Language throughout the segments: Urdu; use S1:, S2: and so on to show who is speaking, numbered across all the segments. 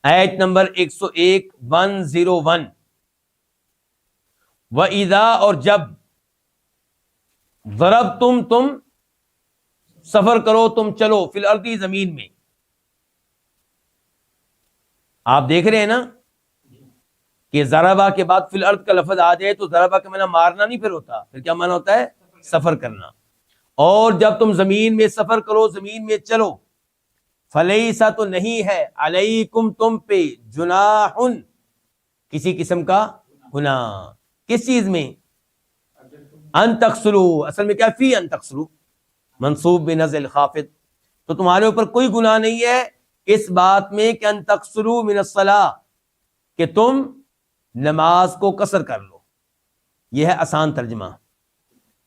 S1: آیت نمبر 101 101 وَإِذَا اور جب ضربتم تم سفر کرو تم چلو فی الارض زمین میں. آپ دیکھ رہے ہیں نا کہ ضربہ کے بعد فی الارض کا لفظ آ جائے تو ضربہ کا معنی مارنا نہیں پھر ہوتا، پھر کیا معنی ہوتا ہے؟ سفر کرنا. اور جب تم زمین میں سفر کرو زمین میں چلو فلیسا تو نہیں ہے علیکم تم پہ جناح کسی قسم کا گناہ. کس چیز میں؟ ان تقصروا، اصل میں کیا فی ان تقصروا منصوب بنزع خافض، تو تمہارے اوپر کوئی گناہ نہیں ہے اس بات میں کہ ان تقصروا من الصلاۃ کہ تم نماز کو قصر کر لو. یہ ہے آسان ترجمہ.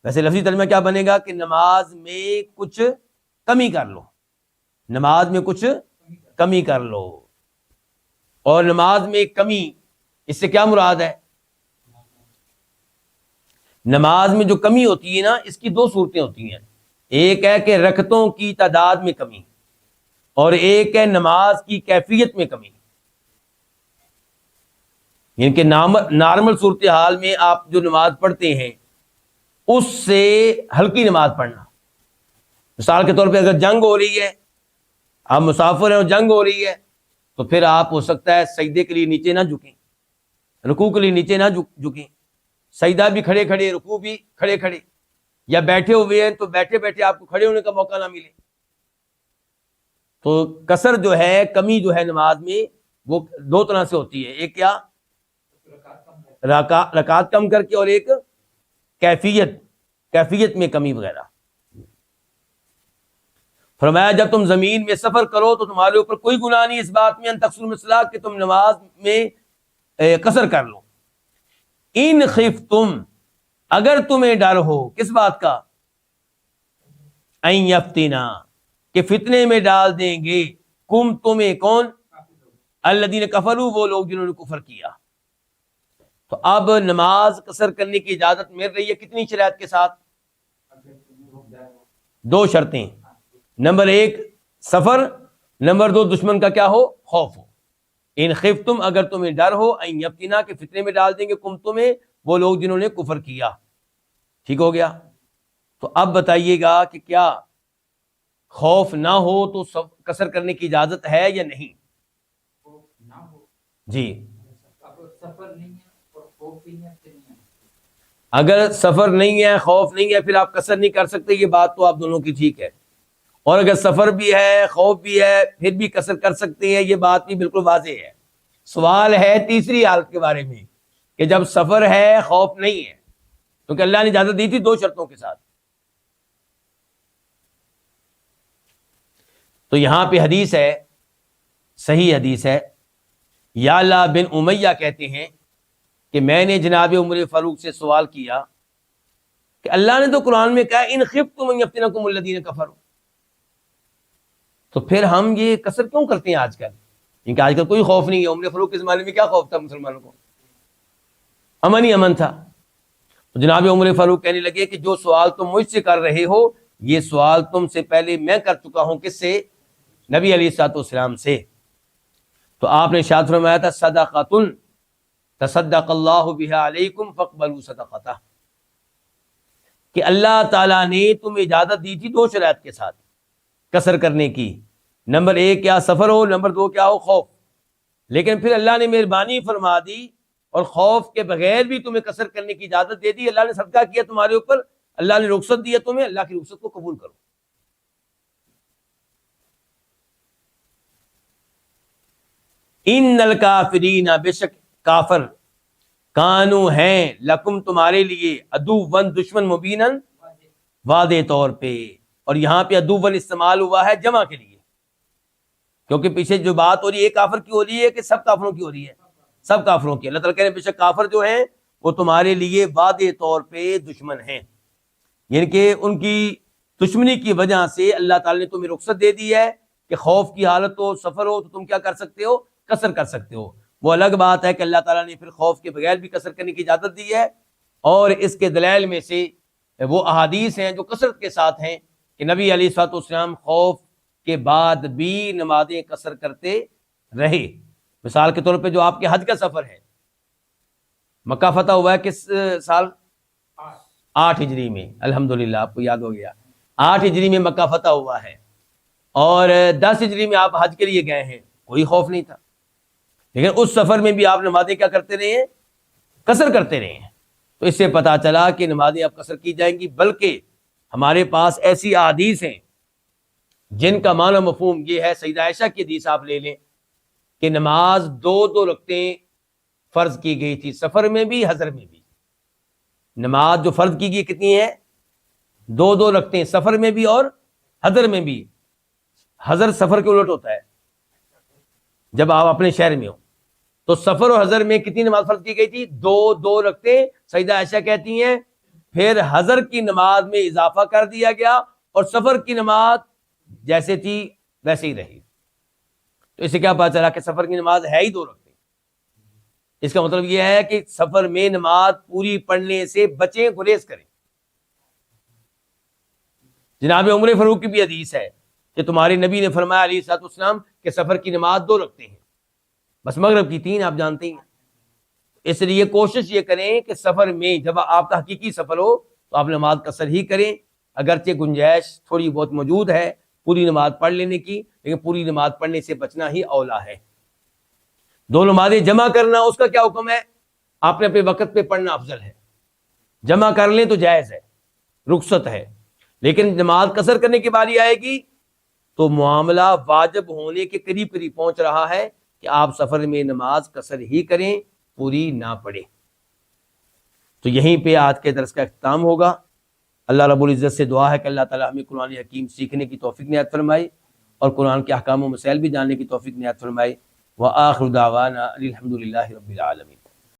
S1: ویسے لفظی ترجمہ کیا بنے گا کہ نماز میں کچھ کمی کر لو، نماز میں کچھ کمی کر لو. اور نماز میں کمی اس سے کیا مراد ہے؟ نماز میں جو کمی ہوتی ہے نا اس کی دو صورتیں ہوتی ہیں. ایک ہے کہ رکعتوں کی تعداد میں کمی اور ایک ہے نماز کی کیفیت میں کمی. یعنی کہ نارمل صورتحال میں آپ جو نماز پڑھتے ہیں اس سے ہلکی نماز پڑھنا. مثال کے طور پہ اگر جنگ ہو رہی ہے، آپ مسافر ہیں اور جنگ ہو رہی ہے، تو پھر آپ ہو سکتا ہے سجدے کے لیے نیچے نہ جھکیں، رکوع کے لیے نیچے نہ جھکیں، سجدہ بھی کھڑے کھڑے، رکوع بھی کھڑے کھڑے، یا بیٹھے ہوئے ہیں تو بیٹھے بیٹھے آپ کو کھڑے ہونے کا موقع نہ ملے. تو قصر جو ہے، کمی جو ہے نماز میں وہ دو طرح سے ہوتی ہے. ایک کیا؟ رکعات کم کر کے، اور ایک کیفیت میں کمی وغیرہ. فرمایا جب تم زمین میں سفر کرو تو تمہارے اوپر کوئی گناہ نہیں اس بات میں ان تقصروا من الصلاۃ کہ تم نماز میں قصر کر لو. ان خفتم اگر تمہیں ڈر ہو کس بات کا؟ ان یفتنا کہ فتنے میں ڈال دیں گے کم تمہیں. کون؟ الذین کفروا وہ لوگ جنہوں نے کفر کیا. تو اب نماز قصر کرنے کی اجازت مل رہی ہے کتنی شرائط کے ساتھ؟ دو شرطیں. نمبر ایک سفر، نمبر دو دشمن کا کیا ہو؟ خوف ہو. ان خفتم اگر تمہیں ڈر ہو ان یفتنا کہ فتنے میں ڈال دیں گے کم تمہیں وہ لوگ جنہوں نے کفر کیا. ٹھیک ہو گیا. تو اب بتائیے گا کہ کیا خوف نہ ہو تو قصر کرنے کی اجازت ہے یا نہیں؟ جی اگر سفر نہیں ہے، خوف نہیں ہے، پھر آپ قصر نہیں کر سکتے. یہ بات تو آپ دونوں کی ٹھیک ہے. اور اگر سفر بھی ہے، خوف بھی ہے، پھر بھی قصر کر سکتے ہیں، یہ بات بھی بالکل واضح ہے. سوال ہے تیسری حالت کے بارے میں کہ جب سفر ہے خوف نہیں ہے، کیونکہ اللہ نے اجازت دی تھی دو شرطوں کے ساتھ. تو یہاں پہ حدیث ہے، صحیح حدیث ہے. یعلا بن امیہ کہتے ہیں کہ میں نے جناب عمر فاروق سے سوال کیا کہ اللہ نے تو قرآن میں کہا ان خفتم ان یفتنکم الذین کفروا، تو پھر ہم یہ قصر کیوں کرتے ہیں آج کل؟ کیونکہ آج کل کوئی خوف نہیں ہے. عمر فاروق کے زمانے میں کیا خوف تھا مسلمانوں کو؟ امن ہی امن تھا. تو جناب عمر فاروق کہنے لگے کہ جو سوال تم مجھ سے کر رہے ہو یہ سوال تم سے پہلے میں کر چکا ہوں. کس سے؟ نبی علیہ الصلوۃ والسلام سے. تو آپ نے ارشاد فرمایا تھا صدقۃ تصدق اللہ بہا علیکم فاقبلوا صدقتہ، کہ اللہ تعالیٰ نے تمہیں اجازت دی تھی دو شرائط کے ساتھ قصر کرنے کی. نمبر ایک کیا؟ سفر ہو. نمبر دو کیا ہو؟ خوف. لیکن پھر اللہ نے مہربانی فرما دی اور خوف کے بغیر بھی تمہیں قصر کرنے کی اجازت دے دی. اللہ نے صدقہ کیا تمہارے اوپر، اللہ نے رخصت دی ہے تمہیں، اللہ کی رخصت کو قبول کرو. ان الکافرین بے شک کافر کانو ہیں لکم تمہارے لیے عدوً دشمن مبیناً واضح طور پہ. اور یہاں پہ عدوً استعمال ہوا ہے جمع کے لیے، کیونکہ پیچھے جو بات ہو رہی ہے کافر کی ہو رہی ہے کہ سب کافروں کی ہو رہی ہے؟ سب کافروں کی. اللہ تعالیٰ کہہ رہے ہیں بے شک کافر جو ہیں وہ تمہارے لیے واضح طور پہ دشمن ہیں. یعنی کہ ان کی دشمنی کی وجہ سے اللہ تعالیٰ نے تمہیں رخصت دے دی ہے کہ خوف کی حالت ہو، سفر ہو، تو تم کیا کر سکتے ہو؟ قصر کر سکتے ہو. وہ الگ بات ہے کہ اللہ تعالیٰ نے پھر خوف کے بغیر بھی قصر کرنے کی اجازت دی ہے. اور اس کے دلائل میں سے وہ احادیث ہیں جو کثرت کے ساتھ ہیں کہ نبی علیہ الصلوۃ والسلام خوف کے بعد بھی نمازیں قصر کرتے رہے. مثال کے طور پہ جو آپ کے حج کا سفر ہے، مکہ فتح ہوا ہے کس سال؟ 8 ہجری میں، الحمدللہ آپ کو یاد ہو گیا، 8 ہجری میں مکہ فتح ہوا ہے، اور 10 ہجری میں آپ حج کے لیے گئے ہیں، کوئی خوف نہیں تھا، لیکن اس سفر میں بھی آپ نمازیں کیا کرتے رہے ہیں؟ قصر کرتے رہے ہیں۔ تو اس سے پتا چلا کہ نمازیں اب قصر کی جائیں گی، بلکہ ہمارے پاس ایسی احادیث ہیں جن کا معنی مفہوم یہ ہے، سیدہ عائشہ کی حدیث آپ لے لیں کہ نماز 2 رکعتیں فرض کی گئی تھی، سفر میں بھی حضر میں بھی۔ نماز جو فرض کی گئی کتنی ہے؟ 2 رکعتیں، سفر میں بھی اور حضر میں بھی۔ حضر سفر کے الٹ ہوتا ہے، جب آپ اپنے شہر میں ہو تو سفر اور حضر میں کتنی نماز فرض کی گئی تھی؟ 2 رکعتیں۔ سیدہ عائشہ کہتی ہیں پھر حضر کی نماز میں اضافہ کر دیا گیا اور سفر کی نماز جیسے تھی ویسے ہی رہی۔ تو اس سے کیا پتا چلا کہ سفر کی نماز ہے ہی 2 رکعتیں۔ اس کا مطلب یہ ہے کہ سفر میں نماز پوری پڑھنے سے بچیں، گریز کریں۔ جناب عمر فاروق کی بھی حدیث ہے کہ تمہارے نبی نے فرمایا علیہ الصلوۃ والسلام کہ سفر کی نماز 2 رکعتیں ہیں، بس مغرب کی 3 آپ جانتے ہیں۔ اس لیے کوشش یہ کریں کہ سفر میں جب آپ کا حقیقی سفر ہو تو آپ نماز قصر ہی کریں، اگرچہ گنجائش تھوڑی بہت موجود ہے پوری نماز پڑھ لینے کی، لیکن پوری نماز پڑھنے سے بچنا ہی اولا ہے۔ 2 نمازیں جمع کرنا، اس کا کیا حکم ہے؟ آپ نے اپنے وقت پہ پڑھنا افضل ہے، جمع کر لیں تو جائز ہے، رخصت ہے، لیکن نماز قصر کرنے کی باری آئے گی تو معاملہ واجب ہونے کے قریب قریب پہنچ رہا ہے کہ آپ سفر میں نماز قصر ہی کریں، پوری نہ پڑھیں۔ تو یہیں پہ آج کے درس کا اختتام ہوگا۔ اللہ رب العزت سے دعا ہے کہ اللہ تعالیٰ ہمیں قرآن حکیم سیکھنے کی توفیق عنایت فرمائے اور قرآن کے احکام و مسائل بھی جاننے کی توفیق عنایت فرمائے۔ وآخر دعوانا الحمد للہ رب العالمین۔